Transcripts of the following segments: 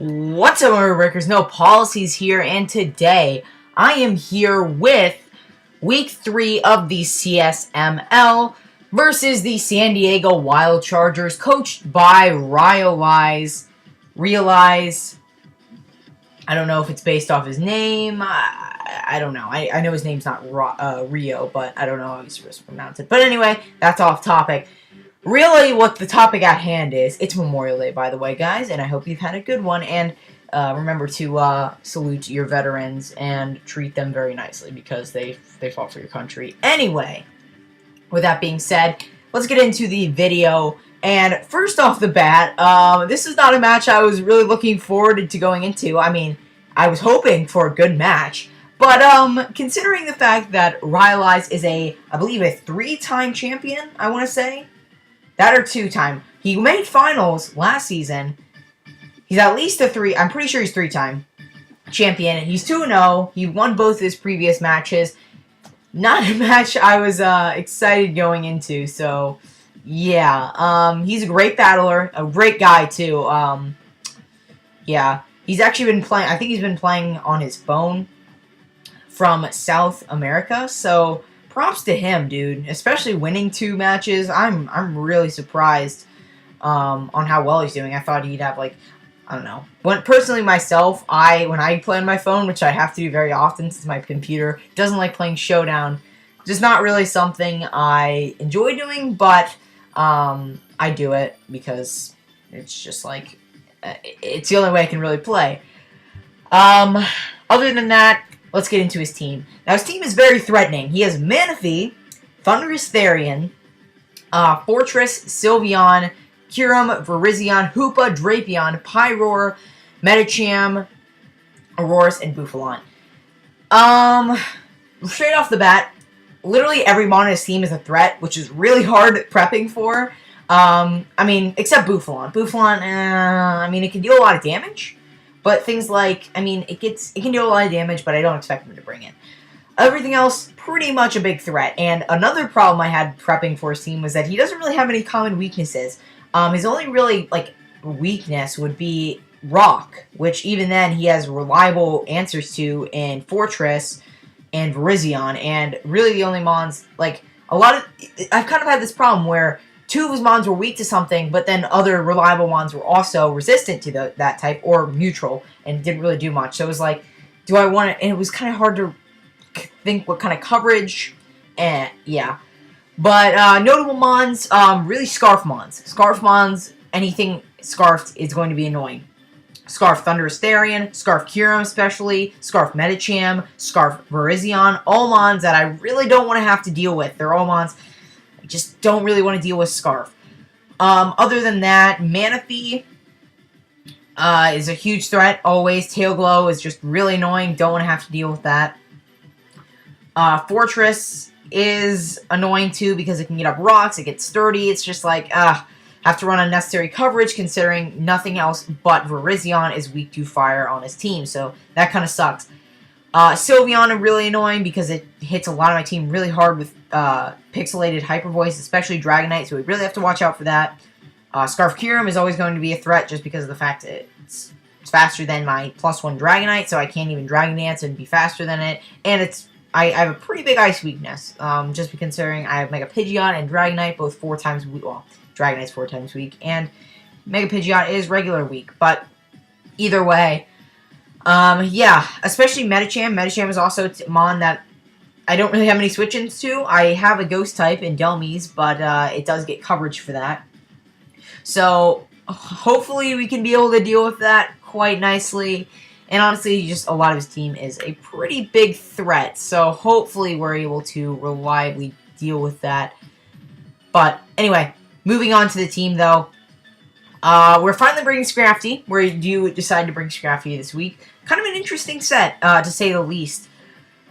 What's up, Mario Breakers? No Policies here, and today I am here with Week 3 of the CSML versus the San Diego Wildchargers, coached by Riolize. I don't know if it's based off his name. I don't know. I know his name's not Rio, but I don't know how he's supposed to pronounce it. But anyway, that's off topic. Really, what the topic at hand is, it's Memorial Day, by the way, guys, and I hope you've had a good one, and remember to salute your veterans and treat them very nicely, because they fought for your country. Anyway, with that being said, let's get into the video, and first off the bat, this is not a match I was really looking forward to going into. I mean, I was hoping for a good match, but considering the fact that Riolize is I believe a 3-time champion, I want to say, that or 2-time. He made finals last season. He's at least I'm pretty sure he's 3-time champion. He's 2-0. He won both his previous matches. Not a match I was excited going into. So, yeah. He's a great battler. A great guy, too. Yeah. He's actually been playing, I think he's been playing on his phone from South America. So, props to him, dude. Especially winning 2 matches. I'm really surprised on how well he's doing. I thought he'd have, like, I don't know. Personally, myself, when I play on my phone, which I have to do very often since my computer doesn't like playing Showdown, just not really something I enjoy doing, but I do it because it's just like, it's the only way I can really play. Other than that, let's get into his team. Now, his team is very threatening. He has Manaphy, Thunderous Therian, Fortress, Sylveon, Kyurem, Virizion, Hoopa, Drapion, Pyroar, Medicham, Aurorus, and Bouffalant. Straight off the bat, literally every mon in his team is a threat, which is really hard prepping for. I mean, except Bouffalant. Bouffalant, I mean, it can deal a lot of damage. But things like, I mean, it can do a lot of damage, but I don't expect him to bring it. Everything else, pretty much a big threat. And another problem I had prepping for his team was that he doesn't really have any common weaknesses. His only really, like, weakness would be Rock, which even then he has reliable answers to in Fortress and Virizion. And really the only mons, like, I've kind of had this problem where 2 of his mons were weak to something, but then other reliable mons were also resistant to that type, or neutral, and didn't really do much. So it was like, do I want to... And it was kind of hard to think what kind of coverage, and yeah. But notable mons, really Scarf mons. Scarf mons, anything Scarfed is going to be annoying. Scarf Thunderous Therian, Scarf Kyurem especially, Scarf Medicham, Scarf Virizion, all mons that I really don't want to have to deal with. They're all mons I just don't really want to deal with Scarf. Other than that, Manaphy is a huge threat, always. Tail Glow is just really annoying, don't want to have to deal with that. Fortress is annoying too because it can get up rocks, it gets sturdy, it's just like, have to run unnecessary coverage considering nothing else but Virizion is weak to fire on his team, so that kind of sucks. Sylveon is really annoying because it hits a lot of my team really hard with pixelated Hyper Voice, especially Dragonite, so we really have to watch out for that. Scarf Kyurem is always going to be a threat just because of the fact that it's faster than my +1 Dragonite, so I can't even Dragon Dance and be faster than it, and I have a pretty big ice weakness, just considering I have Mega Pidgeot and Dragonite, both 4 times weak. Well, Dragonite's 4 times weak, and Mega Pidgeot is regular weak, but either way, yeah, especially Medicham. Medicham is also a mon that I don't really have any switch-ins to. I have a Ghost type in Delmies, but it does get coverage for that. So, hopefully we can be able to deal with that quite nicely. And honestly, just a lot of his team is a pretty big threat. So, hopefully we're able to reliably deal with that. But, anyway, moving on to the team, though. We're finally bringing Scrafty. Where you decide to bring Scrafty this week. Kind of an interesting set, to say the least.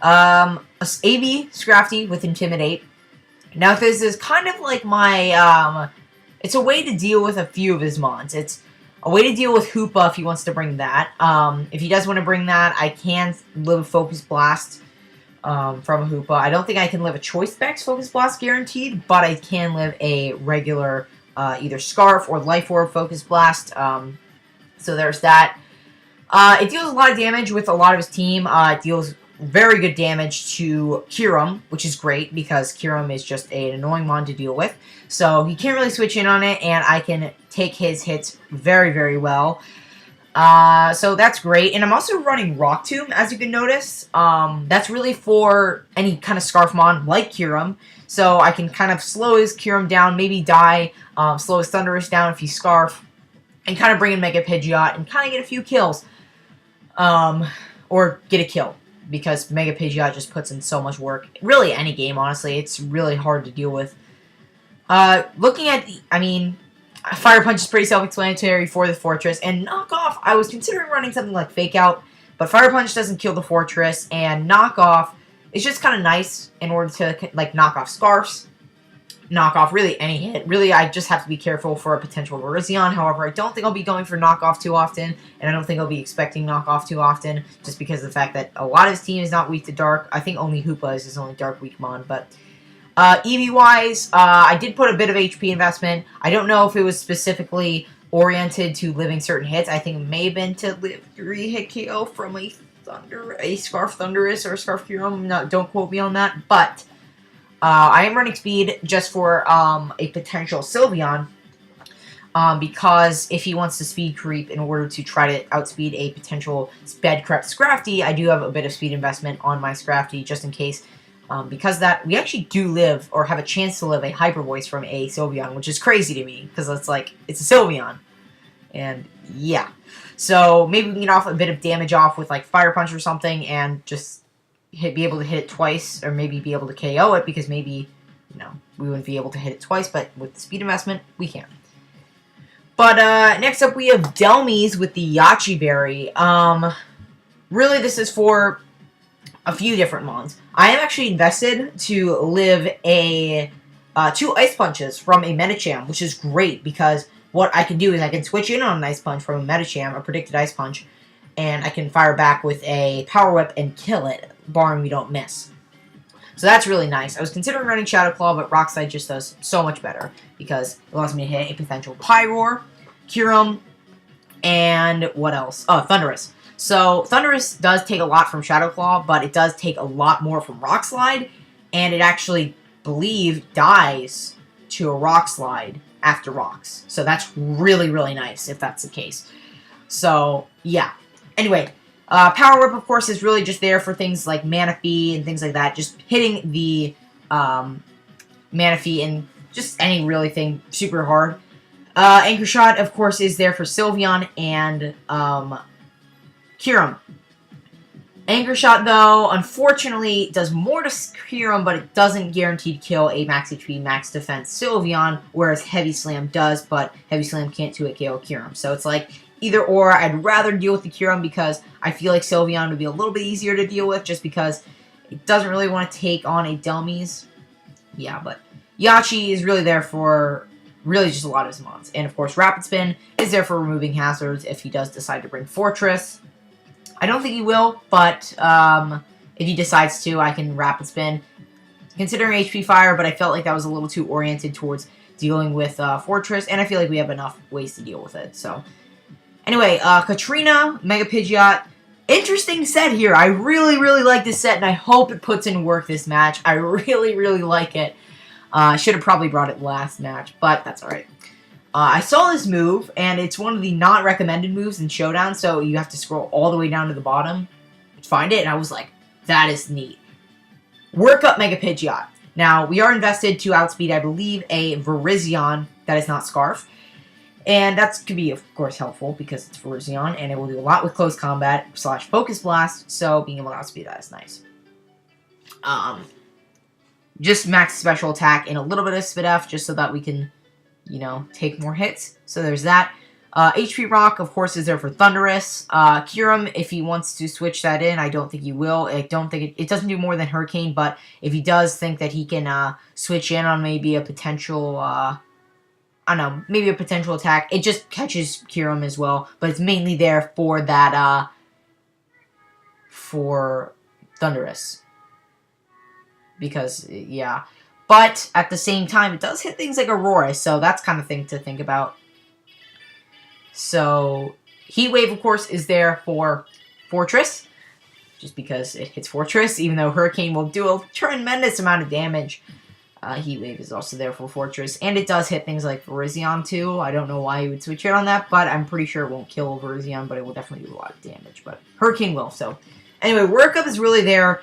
AB Scrafty with Intimidate. Now, this is kind of like my, it's a way to deal with a few of his mons. It's a way to deal with Hoopa if he wants to bring that. If he does want to bring that, I can live a Focus Blast from a Hoopa. I don't think I can live a Choice Specs Focus Blast guaranteed, but I can live a regular either Scarf or Life Orb Focus Blast. So there's that. It deals a lot of damage with a lot of his team. It deals very good damage to Kiram, which is great because Kiram is just an annoying mon to deal with. So he can't really switch in on it, and I can take his hits very, very well. So that's great. And I'm also running Rock Tomb, as you can notice. That's really for any kind of Scarf mon like Kiram. So I can kind of slow his Kiram down, maybe die, slow his Thunderous down if he's Scarf, and kind of bring in Mega Pidgeot and kind of get a few kills. Or get a kill, because Mega Pidgeot just puts in so much work. Really, any game, honestly, it's really hard to deal with. Looking at the, I mean, Fire Punch is pretty self-explanatory for the Fortress, and Knockoff, I was considering running something like Fake Out, but Fire Punch doesn't kill the Fortress, and Knockoff is just kind of nice in order to, like, knock off Scarfs, knock off really any hit. Really, I just have to be careful for a potential Virizion. However, I don't think I'll be going for knockoff too often, and I don't think I'll be expecting knockoff too often, just because of the fact that a lot of his team is not weak to Dark. I think only Hoopa is his only Dark weak mon, but EV-wise, I did put a bit of HP investment. I don't know if it was specifically oriented to living certain hits. I think it may have been to live 3-hit KO from a Scarf Thunderous or a Scarf Kiram. Don't quote me on that, but I am running speed just for a potential Sylveon, because if he wants to speed creep in order to try to outspeed a potential sped crept Scrafty, I do have a bit of speed investment on my Scrafty just in case. Because that, we actually do live, or have a chance to live, a Hyper Voice from a Sylveon, which is crazy to me, because it's like, it's a Sylveon. And, yeah. So, maybe we can get off a bit of damage off with, like, Fire Punch or something, and just be able to hit it twice, or maybe be able to KO it, because maybe, you know, we wouldn't be able to hit it twice, but with the speed investment, we can. But, next up we have Delmies with the Yachi Berry. Really, this is for a few different mons. I am actually invested to live a 2 Ice Punches from a Medicham, which is great, because what I can do is I can switch in on an Ice Punch from a Medicham, a predicted Ice Punch, and I can fire back with a Power Whip and kill it, barring we don't miss. So that's really nice. I was considering running Shadow Claw, but Rock Slide just does so much better, because it allows me to hit a potential Pyroar, Kiram, and what else? Oh, Thunderous. So, Thunderous does take a lot from Shadow Claw, but it does take a lot more from Rock Slide, and it actually, believe, dies to a Rock Slide after Rocks. So that's really, really nice, if that's the case. So, yeah. Anyway, Power Whip, of course, is really just there for things like Manaphy and things like that, just hitting the Manaphy and just any really thing super hard. Anchor Shot, of course, is there for Sylveon and Kiram. Anchor Shot, though, unfortunately, does more to Kiram, but it doesn't guarantee to kill a max HP, max defense Sylveon, whereas Heavy Slam does, but Heavy Slam can't 2-hit KO Kiram. So it's like, either or. I'd rather deal with the Kiram because I feel like Sylveon would be a little bit easier to deal with, just because it doesn't really want to take on a Delmies. Yeah, but Yachi is really there for really just a lot of his mons. And, of course, Rapid Spin is there for removing hazards if he does decide to bring Fortress. I don't think he will, but if he decides to, I can Rapid Spin. Considering HP Fire, but I felt like that was a little too oriented towards dealing with Fortress, and I feel like we have enough ways to deal with it. So, anyway, Katrina, Mega Pidgeot. Interesting set here. I really, really like this set, and I hope it puts in work this match. I really, really like it. I should have probably brought it last match, but that's alright. I saw this move, and it's one of the not recommended moves in Showdown, so you have to scroll all the way down to the bottom to find it, and I was like, that is neat. Work up Mega Pidgeot. Now, we are invested to outspeed, I believe, a Virizion that is not Scarf, and that could be, of course, helpful, because it's Virizion, and it will do a lot with Close Combat / Focus Blast, so being able to outspeed that is nice. Just max special attack and a little bit of Spit F, just so that we can, you know, take more hits. So there's that. HP Rock, of course, is there for Thunderous. Kiram, if he wants to switch that in, I don't think he will. I don't think it doesn't do more than Hurricane, but if he does think that he can switch in on maybe a potential, I don't know, maybe a potential attack, it just catches Kiram as well. But it's mainly there for that, for Thunderous. Because, yeah. But, at the same time, it does hit things like Aurora, so that's kind of thing to think about. So, Heat Wave, of course, is there for Fortress, just because it hits Fortress, even though Hurricane will do a tremendous amount of damage. Heat Wave is also there for Fortress, and it does hit things like Virizion too. I don't know why you would switch it on that, but I'm pretty sure it won't kill Virizion, but it will definitely do a lot of damage. But Hurricane will, so. Anyway, Workup is really there.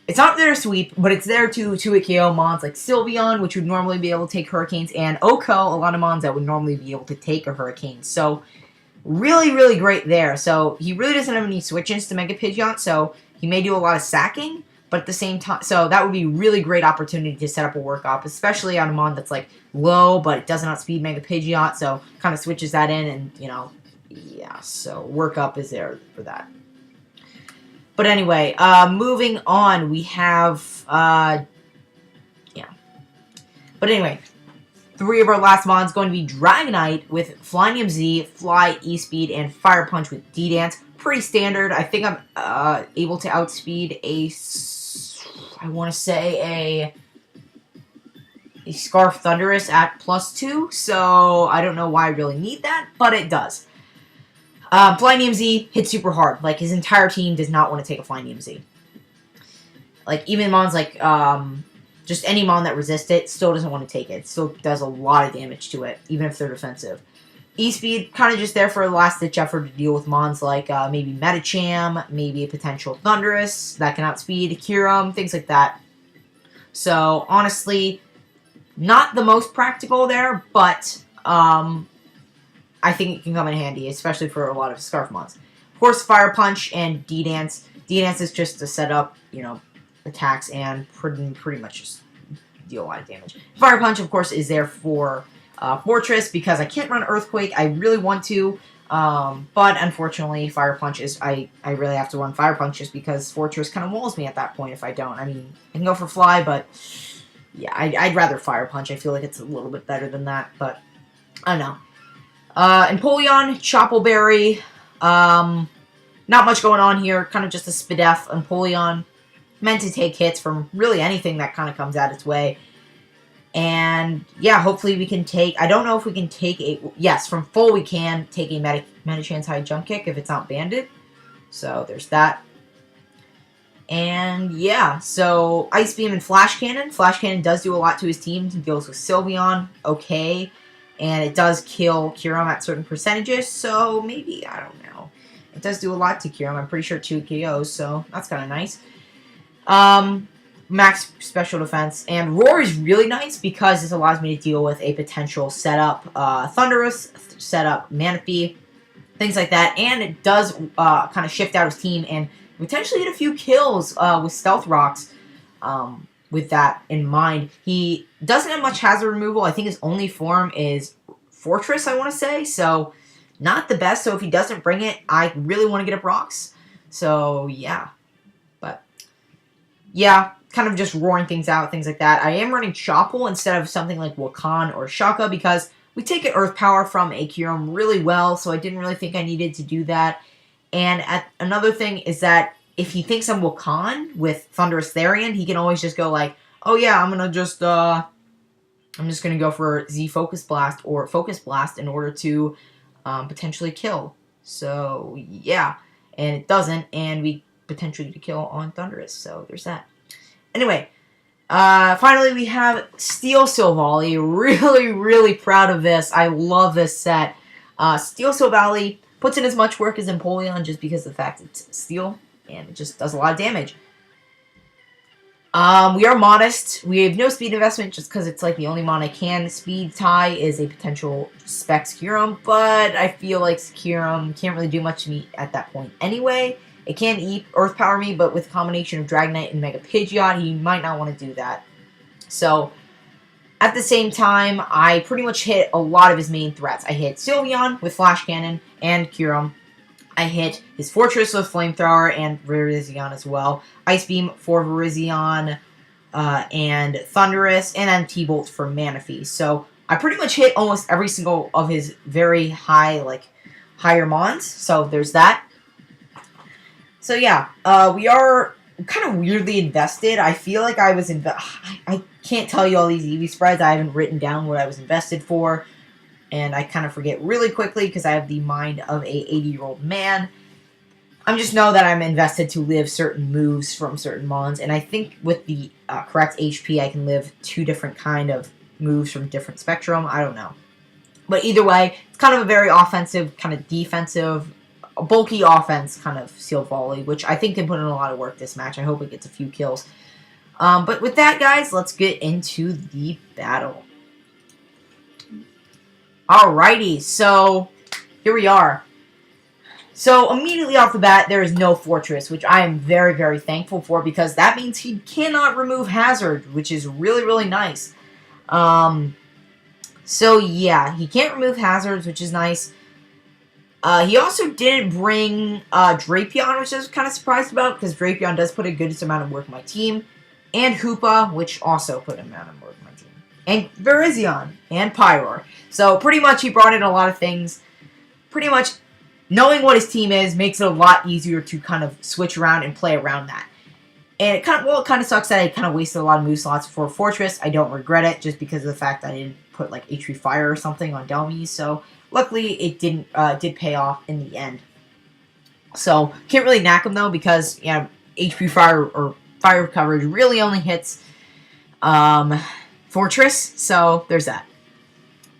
It's not there to sweep, but it's there to 2-hit KO mons like Sylveon, which would normally be able to take Hurricanes, and Oko, a lot of mons that would normally be able to take a Hurricane. So, really, really great there. So, he really doesn't have any switch-ins to Mega Pidgeot, so he may do a lot of sacking. But at the same time, so that would be a really great opportunity to set up a Workup, especially on a mon that's like low, but it doesn't outspeed Mega Pidgeot, so kind of switches that in, and you know, yeah, so Workup is there for that. But anyway, moving on, we have, yeah. But anyway, 3 of our last mons going to be Dragonite with Flying Z, Fly, E-Speed, and Fire Punch with D-Dance. Pretty standard. I think I'm able to outspeed I want to say a Scarf Thunderous at +2, so I don't know why I really need that, but it does. Flying EMZ hits super hard. Like, his entire team does not want to take a Flying EMZ. Like, even mons like, just any mon that resists it still doesn't want to take it. It still does a lot of damage to it, even if they're defensive. E-Speed, kind of just there for a last-ditch effort to deal with mons like maybe Medicham, maybe a potential Thunderous that can outspeed Kyurem, things like that. So, honestly, not the most practical there, but I think it can come in handy, especially for a lot of Scarf mons. Of course, Fire Punch and D-Dance. D-Dance is just to set up, you know, attacks and pretty much just deal a lot of damage. Fire Punch, of course, is there for Fortress, because I can't run Earthquake. I really want to, but unfortunately, Fire Punch is, I really have to run Fire Punch just because Fortress kind of walls me at that point if I don't. I mean, I can go for Fly, but yeah, I'd rather Fire Punch. I feel like it's a little bit better than that, but I don't know. Empoleon, Choppleberry, not much going on here, kind of just a Spadef. Empoleon, meant to take hits from really anything that kind of comes out its way. And, yeah, hopefully we can take... I don't know if we can take a... Yes, from full we can take a Medichance High Jump Kick if it's not banded. So, there's that. And, yeah, so Ice Beam and Flash Cannon. Flash Cannon does do a lot to his team. He deals with Sylveon, okay. And it does kill Kyurem at certain percentages, so maybe, I don't know. It does do a lot to Kyurem. I'm pretty sure 2 KOs, so that's kind of nice. Max special defense, and Roar is really nice because this allows me to deal with a potential setup Thunderous, setup Manaphy, things like that, and it does kind of shift out his team and potentially get a few kills with Stealth Rocks with that in mind. He doesn't have much hazard removal. I think his only form is Fortress, I want to say, so not the best, so if he doesn't bring it, I really want to get up rocks, so yeah, but yeah, kind of just roaring things out, things like that. I am running Chople instead of something like Wakan or Shaka because we take an Earth Power from a Kyurem really well, so I didn't really think I needed to do that. And another thing is that if he thinks I'm Wakan with Thunderous Therian, he can always just go like, oh yeah, I'm just gonna go for Z Focus Blast or Focus Blast in order to potentially kill. So yeah, and it doesn't, and we potentially get a kill on Thunderous, so there's that. Anyway, finally we have Steel Silvally. Really, really proud of this. I love this set. Steel Silvally puts in as much work as Empoleon just because of the fact it's steel, and it just does a lot of damage. We are modest. We have no speed investment just because it's like the only mon I can speed tie is a potential Specs Kyurem, but I feel like Kyurem can't really do much to me at that point anyway. It can Earth Power me, but with a combination of Dragonite and Mega Pidgeot, he might not want to do that. So, at the same time, I pretty much hit a lot of his main threats. I hit Sylveon with Flash Cannon and Kyurem. I hit his Fortress with Flamethrower and Virizion as well. Ice Beam for Virizion and Thunderous, and then T-Bolt for Manaphy. So, I pretty much hit almost every single of his very high, higher mons. So, there's that. So yeah, we are kind of weirdly invested. I feel like I was I can't tell you all these EV spreads. I haven't written down what I was invested for. and I kind of forget really quickly because I have the mind of a 80-year-old man. I just know that I'm invested to live certain moves from certain mons, and I think with the correct HP, I can live 2 different kind of moves from different spectrum. I don't know. But either way, it's kind of a very offensive, kind of defensive, bulky offense kind of seal volley, which I think can put in a lot of work this match. I hope it gets a few kills. But with that, guys, let's get into the battle. Alrighty, so here we are. So immediately off the bat, there is no fortress, which I am very, very thankful for, because that means he cannot remove hazard, which is really, really nice. So yeah, he can't remove hazards, which is nice. He also didn't bring Drapion, which I was kind of surprised about, because Drapion does put a good amount of work in my team. And Hoopa, which also put an amount of work in my team. And Virizion, and Pyroar. So pretty much he brought in a lot of things. Pretty much knowing what his team is makes it a lot easier to kind of switch around and play around that. And it kind of sucks that I kind of wasted a lot of move slots for Fortress. I don't regret it, just because of the fact that I didn't put like HP Fire or something on Delmy. So luckily it did pay off in the end. So can't really knack him though, because HP Fire or Fire coverage really only hits Fortress. So there's that.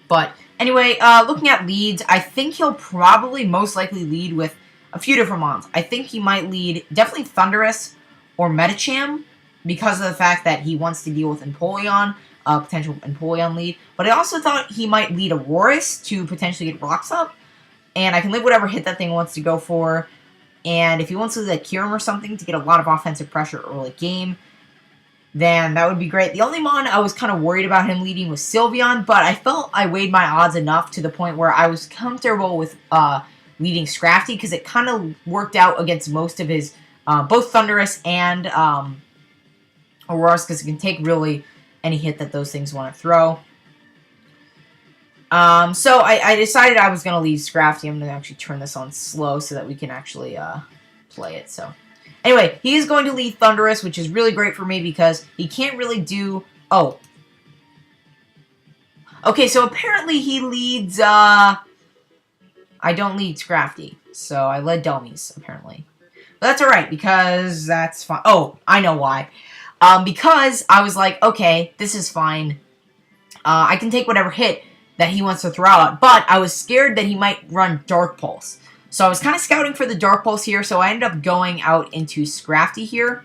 But anyway, looking at leads, I think he'll probably most likely lead with a few different mons. I think he might lead definitely Thundurus or Medicham, because of the fact that he wants to deal with Empoleon, potential Empoleon lead. But I also thought he might lead Aurorus to potentially get Rocks up. And I can live whatever hit that thing wants to go for. And if he wants to lead Kyurem or something to get a lot of offensive pressure early game, then that would be great. The only mon I was kind of worried about him leading was Sylveon, but I felt I weighed my odds enough to the point where I was comfortable with leading Scrafty, because it kind of worked out against most of his, both Thundurus and Aurorus, because it can take really any hit that those things want to throw. So I decided I was going to lead Scrafty. I'm going to actually turn this on slow so that we can actually play it. So anyway, he is going to lead Thundurus, which is really great for me because he can't really do... Oh. Okay, so apparently he leads... I don't lead Scrafty, so I led Delmies, apparently. But that's alright, because that's fine. Oh, I know why. Because I was like, okay, this is fine. I can take whatever hit that he wants to throw out, but I was scared that he might run Dark Pulse. So I was kind of scouting for the Dark Pulse here, so I ended up going out into Scrafty here,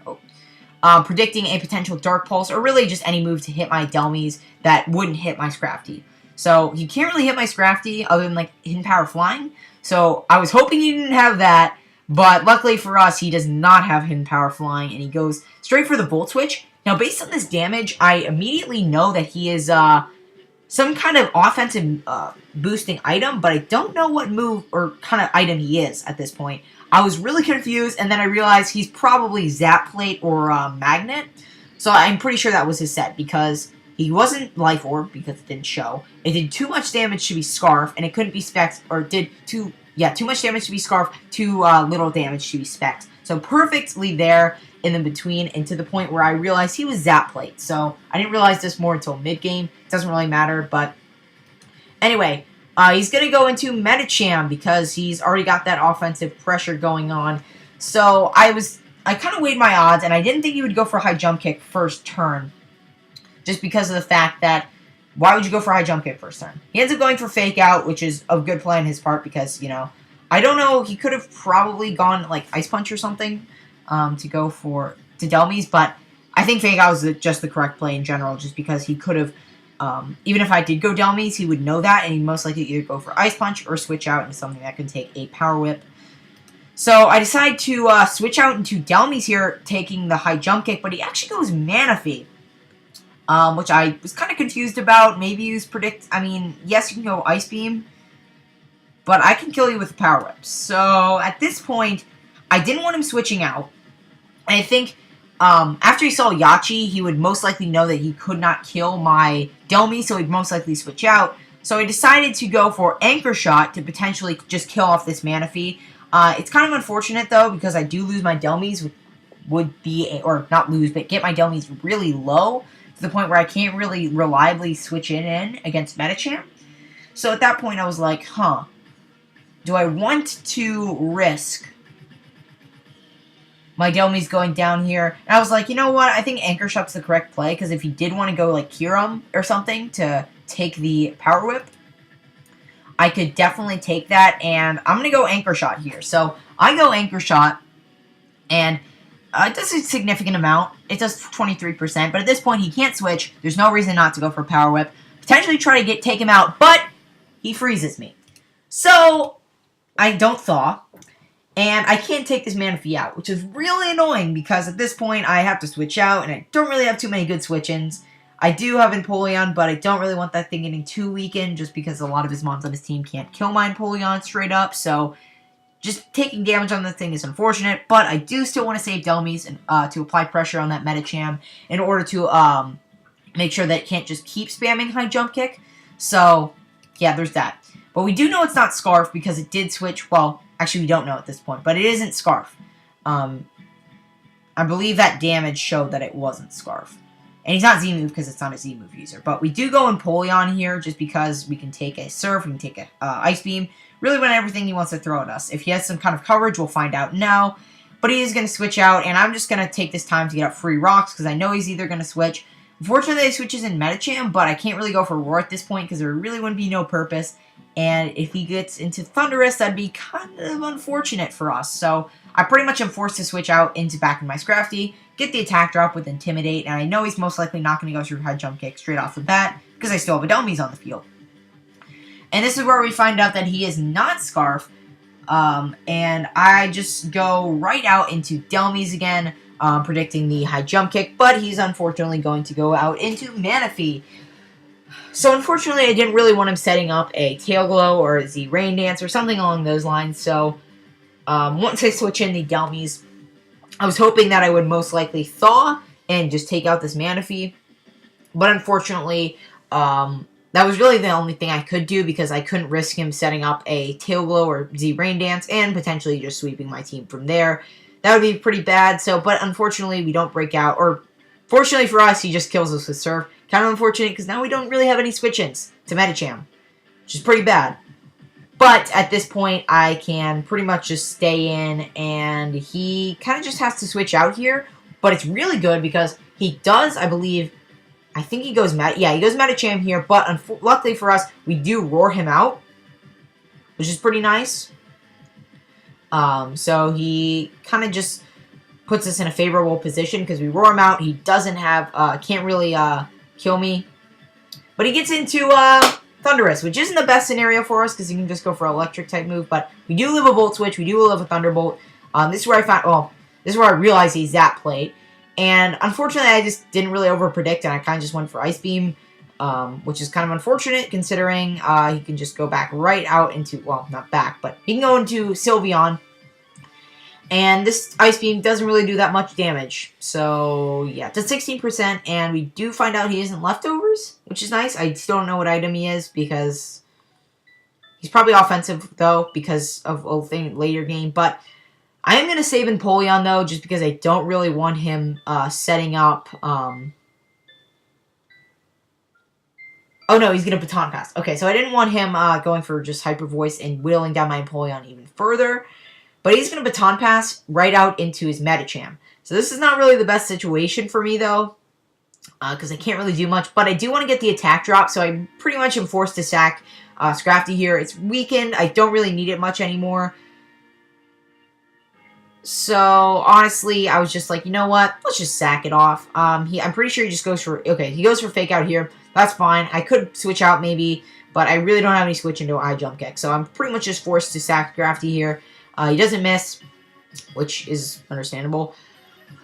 predicting a potential Dark Pulse, or really just any move to hit my Delmies that wouldn't hit my Scrafty. So he can't really hit my Scrafty other than like Hidden Power Flying, so I was hoping he didn't have that, but luckily for us, he does not have Hidden Power Flying, and he goes straight for the Volt Switch. Now, based on this damage, I immediately know that he is some kind of offensive boosting item, but I don't know what move or kind of item he is at this point. I was really confused, and then I realized he's probably Zap Plate or Magnet. So I'm pretty sure that was his set, because he wasn't Life Orb, because it didn't show. It did too much damage to be Scarf, and it couldn't be Specs, or did too much damage to be Scarf, too little damage to be Specs. So perfectly there in the between, and to the point where I realized he was Zap Plate. So I didn't realize this more until mid-game. It doesn't really matter, but anyway, he's going to go into Medicham because he's already got that offensive pressure going on. So I kind of weighed my odds, and I didn't think he would go for High Jump Kick first turn, just because of the fact that why would you go for High Jump Kick first turn? He ends up going for Fake Out, which is a good play on his part because, I don't know, he could have probably gone like Ice Punch or something to go for Delmies, but I think Fake Out was just the correct play in general, just because he could have, even if I did go Delmies, he would know that, and he'd most likely either go for Ice Punch or switch out into something that can take a Power Whip. So I decided to switch out into Delmies here, taking the High Jump Kick, but he actually goes Manaphy, which I was kind of confused about. Maybe use Predict. I mean, yes, you can go Ice Beam, but I can kill you with a Power Whip. So at this point, I didn't want him switching out. And I think after he saw Yachi, he would most likely know that he could not kill my Delmy, so he'd most likely switch out. So I decided to go for Anchor Shot to potentially just kill off this Manaphy. It's kind of unfortunate, though, because I do lose my Delmies, would be, or not lose, but get my Delmies really low, to the point where I can't really reliably switch in against Medicham. So at that point, I was like, huh, do I want to risk my Delmy's going down here? And I was like, you know what? I think Anchor Shot's the correct play, because if he did want to go, like, Kyurem or something to take the Power Whip, I could definitely take that, and I'm going to go Anchor Shot here. So I go Anchor Shot, and it does a significant amount. It does 23%, but at this point, he can't switch. There's no reason not to go for Power Whip. Potentially try to take him out, but he freezes me. So I don't Thaw, and I can't take this Manaphy out, which is really annoying, because at this point, I have to switch out, and I don't really have too many good switch-ins. I do have Empoleon, but I don't really want that thing getting too weakened, just because a lot of his mons on his team can't kill my Empoleon straight up, so just taking damage on this thing is unfortunate, but I do still want to save Delmy's and to apply pressure on that Medicham in order to make sure that it can't just keep spamming high jump kick. So, yeah, there's that. But we do know it's not Scarf, because it did switch. Well, actually, we don't know at this point, but it isn't Scarf. I believe that damage showed that it wasn't Scarf. And he's not Z-Move because it's not a Z-Move user. But we do go Empoleon here just because we can take a Surf, we can take a Ice Beam. Really win everything he wants to throw at us. If he has some kind of coverage, we'll find out now. But he is going to switch out, and I'm just going to take this time to get up free rocks because I know he's either going to switch. Unfortunately, he switches in Medicham, but I can't really go for Roar at this point because there really wouldn't be no purpose. And if he gets into Thunderous, that'd be kind of unfortunate for us. So I pretty much am forced to switch out into back in my Scrafty, get the attack drop with Intimidate, and I know he's most likely not going to go through High Jump Kick straight off the bat because I still have a Delmy's on the field. And this is where we find out that he is not Scarf, and I just go right out into Delmy's again, predicting the High Jump Kick, but he's unfortunately going to go out into Manaphy. So unfortunately, I didn't really want him setting up a Tail Glow or a Z Rain Dance or something along those lines, so once I switch in the Delmy's, I was hoping that I would most likely Thaw and just take out this Manaphy, but unfortunately, that was really the only thing I could do because I couldn't risk him setting up a Tail Glow or Z Rain Dance and potentially just sweeping my team from there. That would be pretty bad, so, but unfortunately, we don't break out, or fortunately for us, he just kills us with Surf. Kind of unfortunate, because now we don't really have any switch-ins to Medicham, which is pretty bad. But at this point, I can pretty much just stay in, and he kind of just has to switch out here, but it's really good because he does, I believe, I think he goes he goes Medicham here, but luckily for us, we do Roar him out, which is pretty nice. So he kind of just puts us in a favorable position because we roar him out. He doesn't have, can't really kill me. But he gets into Thunderous, which isn't the best scenario for us because he can just go for an electric type move. But we do live a Volt Switch. We do live a Thunderbolt. This is where this is where I realized he's Zap Plate. And unfortunately, I just didn't really overpredict, and I kind of just went for Ice Beam, which is kind of unfortunate considering he can just go back right out into, well, not back, but he can go into Sylveon. And this Ice Beam doesn't really do that much damage. So, yeah, it's at 16%, and we do find out he isn't Leftovers, which is nice. I still don't know what item he is, because he's probably offensive, though, because of a thing later game. But I am going to save Empoleon, though, just because I don't really want him setting up... Oh, no, he's going to Baton Pass. Okay, so I didn't want him going for just Hyper Voice and whittling down my Empoleon even further. But he's going to Baton Pass right out into his Medicham. So this is not really the best situation for me, though, because I can't really do much. But I do want to get the attack drop, so I pretty much am forced to sack Scrafty here. It's weakened. I don't really need it much anymore. So, honestly, I was just like, you know what? Let's just sack it off. I'm pretty sure he just goes for... Okay, he goes for Fake Out here. That's fine. I could switch out maybe, but I really don't have any switch into a high jump kick. So I'm pretty much just forced to sack Scrafty here. He doesn't miss, which is understandable.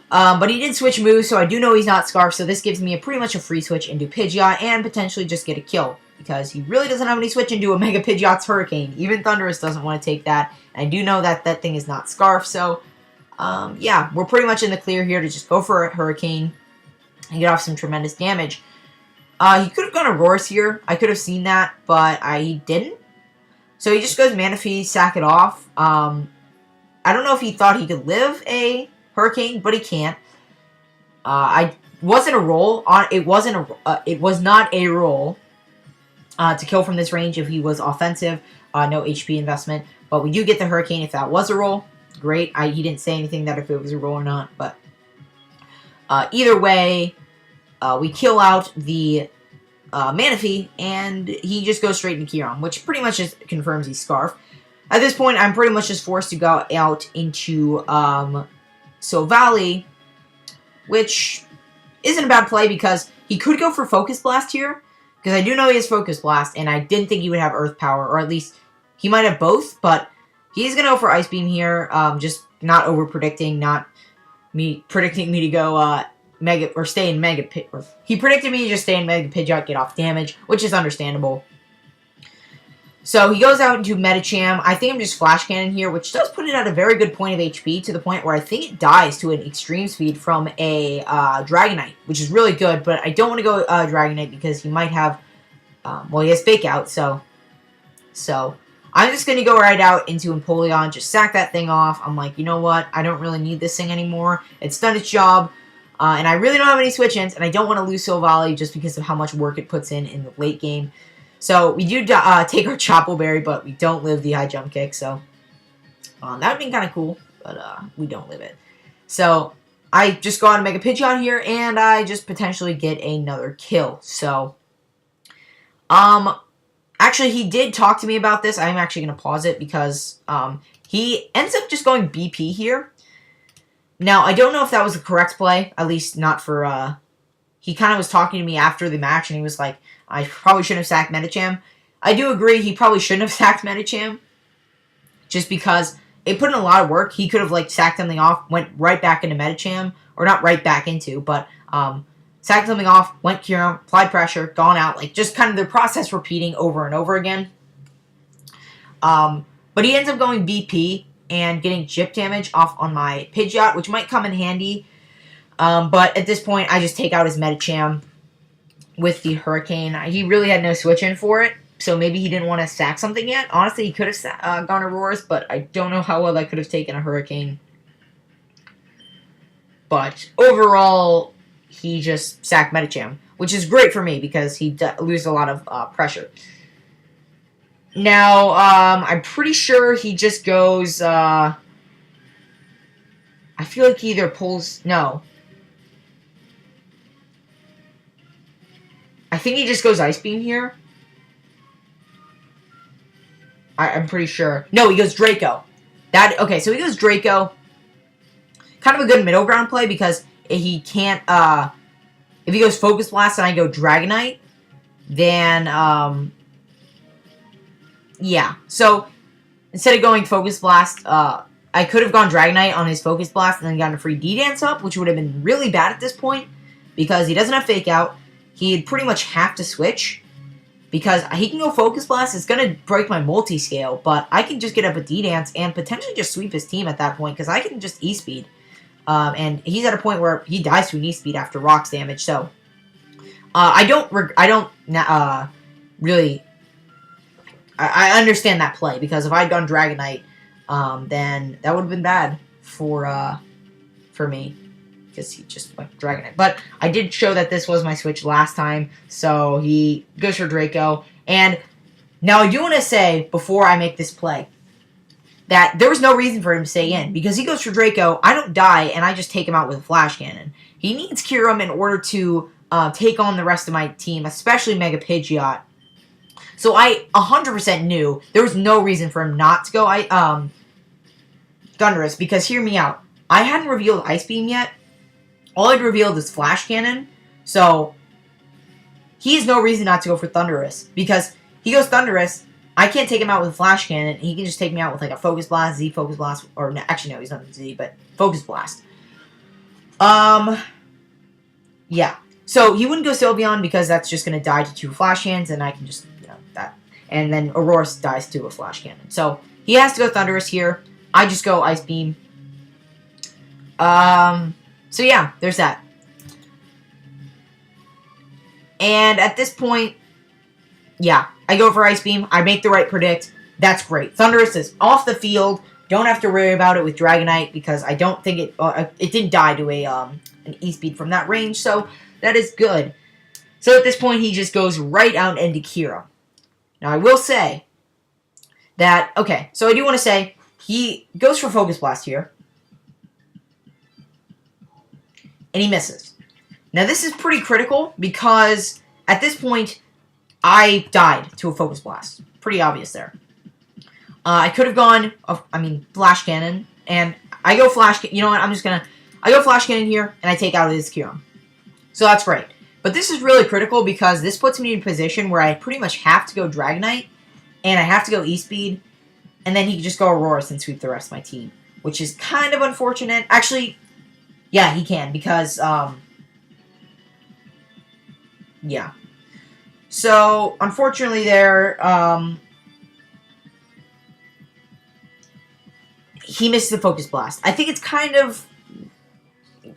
But he did switch moves, so I do know he's not Scarf, so this gives me pretty much a free switch into Pidgeot and potentially just get a kill, because he really doesn't have any switch into a Mega Pidgeot's Hurricane. Even Thunderous doesn't want to take that, and I do know that that thing is not Scarf, so yeah, we're pretty much in the clear here to just go for a Hurricane and get off some tremendous damage. He could have gone a Roars here. I could have seen that, but he didn't. So he just goes Manaphy, sack it off. I don't know if he thought he could live a Hurricane, but he can't. It wasn't a roll. It was not a roll. to kill from this range if he was offensive. No HP investment. But we do get the Hurricane if that was a roll. Great. He didn't say anything that if it was a roll or not. But either way, we kill out the Manaphy, and he just goes straight into Kieran, which pretty much just confirms he's Scarf. At this point, I'm pretty much just forced to go out into Sil Valley, which isn't a bad play because he could go for Focus Blast here, because I do know he has Focus Blast, and I didn't think he would have Earth Power, or at least he might have both, but he's going to go for Ice Beam here, just not over-predicting, not me predicting me to go Mega, or stay in Mega Pit, or he predicted me to just stay in Mega Pidgeot, get off damage, which is understandable. So he goes out into Medicham. I think I'm just Flash Cannon here, which does put it at a very good point of HP, to the point where I think it dies to an extreme speed from a Dragonite, which is really good, but I don't want to go Dragonite because he might have, well, he has Fake Out, so I'm just going to go right out into Empoleon, just sack that thing off. I'm like, you know what, I don't really need this thing anymore. It's done its job, and I really don't have any switch-ins, and I don't want to lose Sil Valley just because of how much work it puts in the late game. So we do take our Chople Berry, but we don't live the high jump kick, so that would be kind of cool, but we don't live it. So I just go on to Mega Pidgeot here, and I just potentially get another kill. So, actually, he did talk to me about this. I'm actually going to pause it because he ends up just going BP here. Now, I don't know if that was the correct play, at least not for, he kind of was talking to me after the match, and he was like, I probably shouldn't have sacked Medicham. I do agree he probably shouldn't have sacked Medicham, just because it put in a lot of work. He could have, like, sacked something off, went right back into Medicham, or not right back into, but sacked something off, went Kyurem, applied pressure, gone out, like, just kind of the process repeating over and over again. But he ends up going BP and getting chip damage off on my Pidgeot, which might come in handy. But at this point, I just take out his Medicham with the Hurricane. He really had no switch-in for it, so maybe he didn't want to sack something yet. Honestly, he could have gone Auroras, but I don't know how well that could have taken a Hurricane. But overall, he just sacked Medicham, which is great for me because he loses a lot of pressure. Now, I'm pretty sure he just goes, I feel like he either pulls, no. I think he just goes Ice Beam here. I'm pretty sure. No, he goes Draco. Okay, so he goes Draco. Kind of a good middle ground play because he can't, if he goes Focus Blast and I go Dragonite, then, yeah. So, instead of going Focus Blast, I could have gone Dragonite on his Focus Blast and then gotten a free D-Dance up, which would have been really bad at this point because he doesn't have Fake Out. He'd pretty much have to switch because he can go Focus Blast. It's going to break my multi-scale, but I can just get up a D-Dance and potentially just sweep his team at that point because I can just E-Speed. And he's at a point where he dies to an E-Speed after Rocks damage, so I understand that play because if I'd gone Dragonite, then that would have been bad for me. Because he just went Dragonite. But I did show that this was my switch last time. So he goes for Draco. And now I do want to say, before I make this play, that there was no reason for him to stay in. Because he goes for Draco, I don't die, and I just take him out with a Flash Cannon. He needs Kyurem in order to take on the rest of my team, especially Mega Pidgeot. So I 100% knew there was no reason for him not to go Thunderous. Because hear me out. I hadn't revealed Ice Beam yet. All I'd revealed is Flash Cannon, so he has no reason not to go for Thunderous, because he goes Thunderous, I can't take him out with Flash Cannon, he can just take me out with like a Focus Blast, Z Focus Blast, or no, actually no, he's not Z, but Focus Blast. Yeah, so he wouldn't go Sylveon because that's just going to die to 2 Flash Cannons, and I can just, you know, that, and then Aurora dies to a Flash Cannon. So he has to go Thunderous here, I just go Ice Beam. So yeah, there's that. And at this point, yeah, I go for Ice Beam. I make the right predict. That's great. Thunderous is off the field. Don't have to worry about it with Dragonite because I don't think it didn't die to an E-Speed from that range. So that is good. So at this point, he just goes right out into Kira. Now, I will say that, okay, so I do want to say he goes for Focus Blast here. And he misses. Now, this is pretty critical because at this point, I died to a Focus Blast. Pretty obvious there. I could have gone, Flash Cannon. And I go Flash, you know what, I go Flash Cannon here, and I take out his Kyurem. So that's great. But this is really critical because this puts me in a position where I pretty much have to go Dragonite, and I have to go E-Speed, and then he can just go Aurorus and sweep the rest of my team, which is kind of unfortunate. Actually, yeah, he can, because, yeah. So, unfortunately there, he missed the Focus Blast. I think it's kind of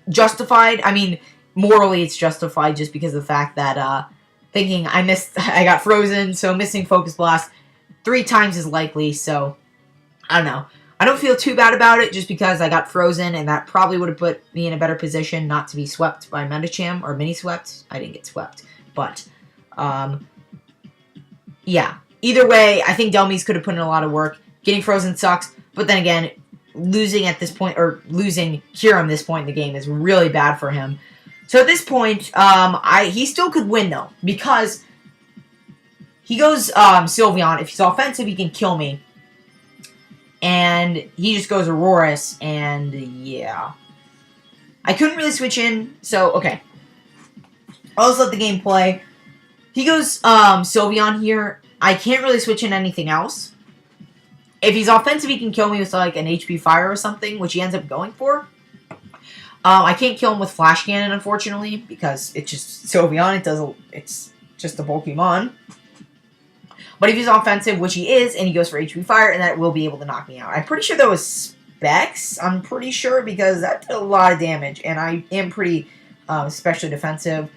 justified. I mean, morally it's justified just because of the fact that, thinking I got frozen, so missing Focus Blast 3 times is likely, so, I don't know. I don't feel too bad about it just because I got frozen, and that probably would have put me in a better position not to be swept by Medicham, or mini-swept. I didn't get swept, but, yeah. Either way, I think Delmies could have put in a lot of work. Getting frozen sucks, but then again, losing at this point, or losing Kyurem this point in the game is really bad for him. So at this point, he still could win, though, because he goes Sylveon. If he's offensive, he can kill me. And he just goes Aurorus, and yeah. I couldn't really switch in, so, okay. I'll just let the game play. He goes Sylveon here. I can't really switch in anything else. If he's offensive, he can kill me with, like, an HP Fire or something, which he ends up going for. I can't kill him with Flash Cannon, unfortunately, because it's just Sylveon. It's just a Pokemon. But if he's offensive, which he is, and he goes for HP Fire, and that will be able to knock me out. I'm pretty sure that was Specs. I'm pretty sure, because that did a lot of damage, and I am pretty especially defensive.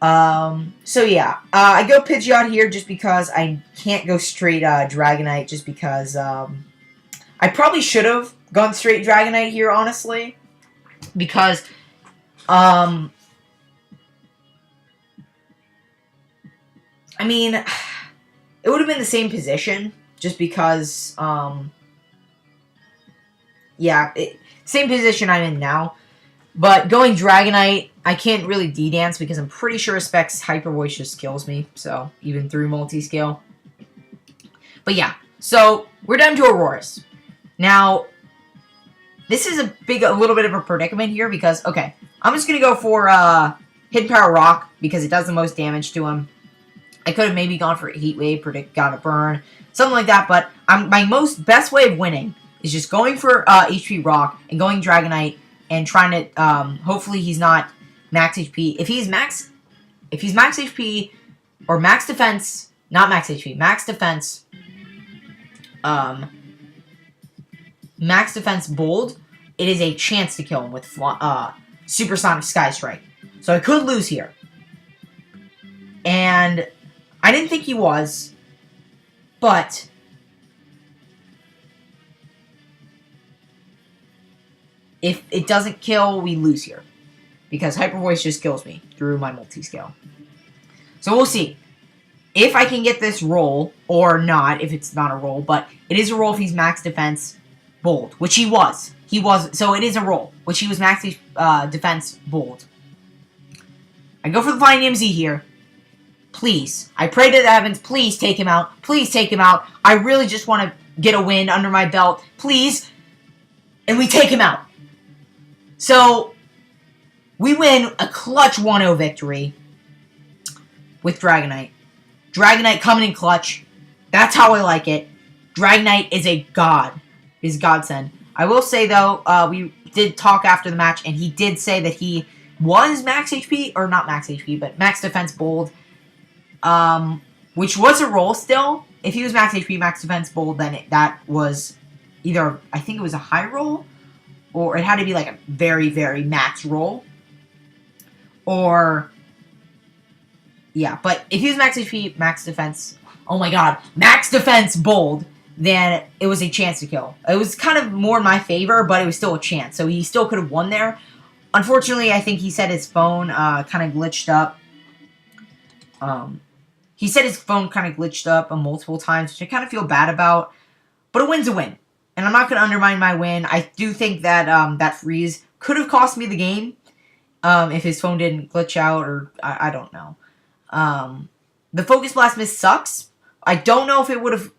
So yeah. I go Pidgeot here just because I can't go straight Dragonite, just because I probably should have gone straight Dragonite here, honestly. Because, I mean, it would have been the same position, just because, yeah, same position I'm in now. But going Dragonite, I can't really D-Dance, because I'm pretty sure Specs Hyper Voice just kills me, so, even through multi-scale. But yeah, so, we're down to Aurorus. Now, this is a little bit of a predicament here, because, okay, I'm just going to go for Hidden Power Rock, because it does the most damage to him. I could have maybe gone for a Heat Wave, got a burn, something like that, but my best way of winning is just going for HP Rock and going Dragonite and trying to, hopefully he's not max HP. If he's max HP, or max defense, not max HP, max defense, max defense bold, it is a chance to kill him with Supersonic Sky Strike. So I could lose here. And I didn't think he was, but if it doesn't kill, we lose here. Because Hyper Voice just kills me through my multi-scale. So we'll see if I can get this roll or not, if it's not a roll. But it is a roll if he's max defense bold, which he was. So it is a roll, which he was max defense bold. I go for the Flying MZ here. Please. I pray to the heavens, please take him out. Please take him out. I really just want to get a win under my belt. Please. And we take him out. So, we win a clutch 1-0 victory with Dragonite. Dragonite coming in clutch. That's how I like it. Dragonite is a god. Is godsend. I will say, though, we did talk after the match, and he did say that he was max HP, or not max HP, but max defense bold. Which was a roll still. If he was max HP, max defense bold, then that was either, I think it was a high roll, or it had to be like a very, very max roll. Or, yeah, but if he was max HP, max defense, oh my god, max defense bold, then it was a chance to kill. It was kind of more in my favor, but it was still a chance. So he still could have won there. Unfortunately, I think he said his phone kind of glitched up. He said his phone kind of glitched up multiple times, which I kind of feel bad about. But a win's a win. And I'm not going to undermine my win. I do think that that freeze could have cost me the game if his phone didn't glitch out, or I don't know. The Focus Blast miss sucks. I don't know if it would have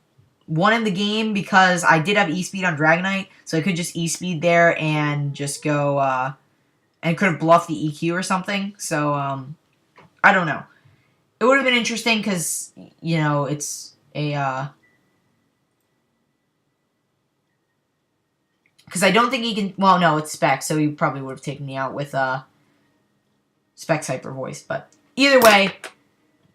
won in the game because I did have E-Speed on Dragonite, so I could just E-Speed there and just go, and could have bluffed the EQ or something. So, I don't know. It would have been interesting because, you know, it's a, because I don't think he can, well, no, it's Specs, so he probably would have taken me out with, Specs Hyper Voice. But either way,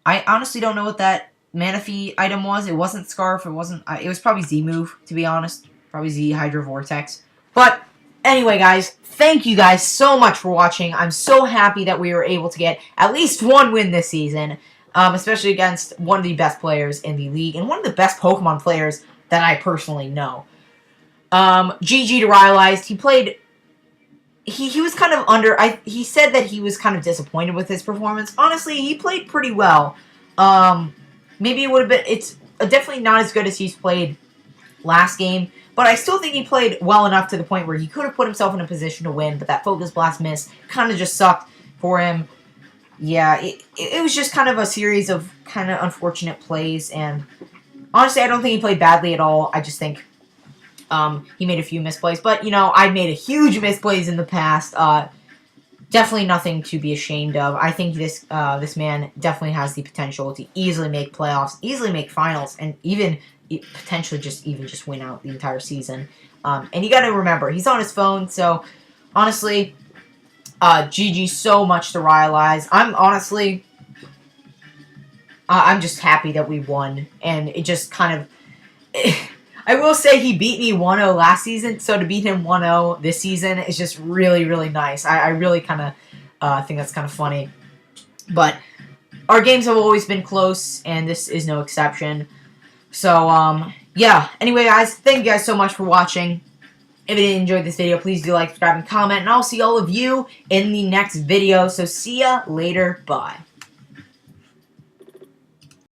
I honestly don't know what that Manaphy item was. It wasn't Scarf, it wasn't, it was probably Z-Move, to be honest. Probably Z Hydro Vortex. But anyway, guys, thank you guys so much for watching. I'm so happy that we were able to get at least one win this season, especially against one of the best players in the league and one of the best Pokemon players that I personally know. GG to Riolize. He played... He was kind of under... he said that he was kind of disappointed with his performance. Honestly, he played pretty well. Maybe it would have been... It's definitely not as good as he's played last game. But I still think he played well enough to the point where he could have put himself in a position to win. But that Focus Blast miss kind of just sucked for him. Yeah, it was just kind of a series of kind of unfortunate plays. And honestly, I don't think he played badly at all. I just think he made a few misplays. But, you know, I made a huge misplays in the past. Definitely nothing to be ashamed of. I think this this man definitely has the potential to easily make playoffs, easily make finals, and even potentially just win out the entire season. And you got to remember, he's on his phone, so honestly, GG so much to Riolize. I'm honestly, I'm just happy that we won, and it just kind of, I will say he beat me 1-0 last season, so to beat him 1-0 this season is just really, really nice. I really kind of think that's kind of funny. But our games have always been close, and this is no exception. So, yeah. Anyway, guys, thank you guys so much for watching. If you did enjoy this video, please do like, subscribe, and comment. And I'll see all of you in the next video. So, see ya later. Bye.